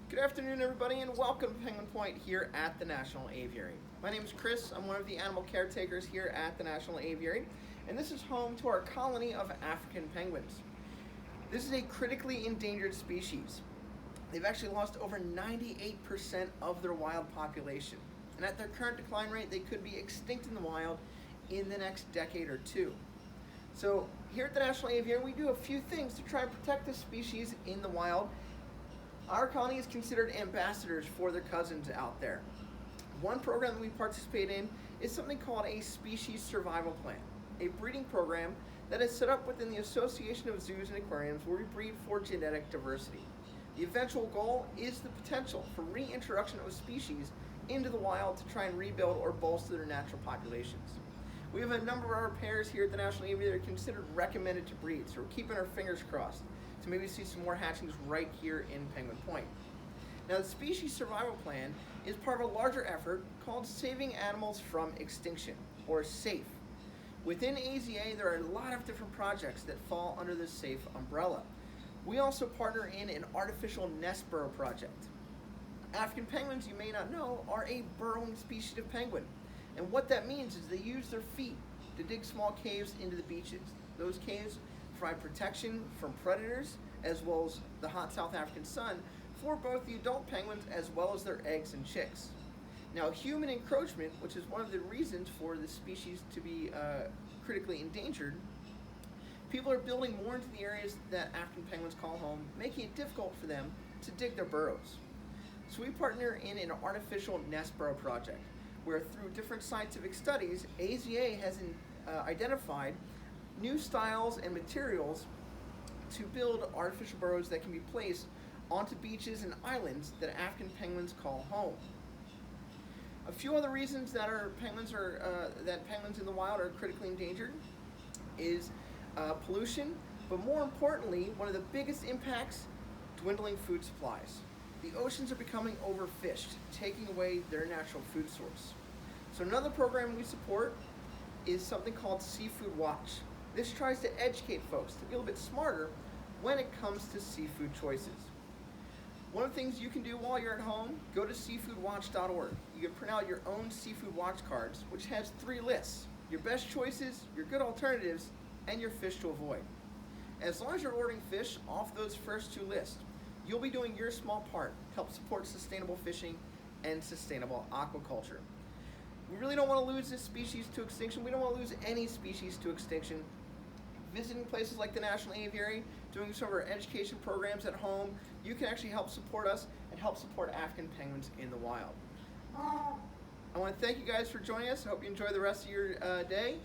Good afternoon, everybody, and welcome to Penguin Point here at the National Aviary. My name is Chris. I'm one of the animal caretakers here at the National Aviary, and this is home to our colony of African penguins. This is a critically endangered species. They've actually lost over 98% of their wild population, and at their current decline rate, they could be extinct in the wild in the next decade or two. So here at the National Aviary, we do a few things to try and protect this species in the wild. Our colony is considered ambassadors for their cousins out there. One program that we participate in is something called a species survival plan, a breeding program that is set up within the Association of Zoos and Aquariums where we breed for genetic diversity. The eventual goal is the potential for reintroduction of a species into the wild to try and rebuild or bolster their natural populations. We have a number of our pairs here at the National Aviary that are considered recommended to breed, so we're keeping our fingers crossed to maybe see some more hatchings right here in Penguin Point. Now, the Species Survival Plan is part of a larger effort called Saving Animals from Extinction, or SAFE. Within AZA, there are a lot of different projects that fall under the SAFE umbrella. We also partner in an artificial nest burrow project. African penguins, you may not know, are a burrowing species of penguin. And what that means is they use their feet to dig small caves into the beaches. Those caves provide protection from predators as well as the hot South African sun for both the adult penguins as well as their eggs and chicks. Now, human encroachment, which is one of the reasons for the species to be critically endangered, people are building more into the areas that African penguins call home, making it difficult for them to dig their burrows. So we partner in an artificial nest burrow project, where through different scientific studies, AZA has identified new styles and materials to build artificial burrows that can be placed onto beaches and islands that African penguins call home. A few other reasons that penguins in the wild are critically endangered is pollution, but more importantly, one of the biggest impacts, dwindling food supplies. The oceans are becoming overfished, taking away their natural food source. So another program we support is something called Seafood Watch. This tries to educate folks to be a little bit smarter when it comes to seafood choices. One of the things you can do while you're at home, go to seafoodwatch.org. You can print out your own Seafood Watch cards, which has 3 lists: your best choices, your good alternatives, and your fish to avoid. As long as you're ordering fish off those first 2 lists, you'll be doing your small part to help support sustainable fishing and sustainable aquaculture. We really don't want to lose this species to extinction. We don't want to lose any species to extinction. Visiting places like the National Aviary, doing some of our education programs at home, you can actually help support us and help support African penguins in the wild. I want to thank you guys for joining us. I hope you enjoy the rest of your day,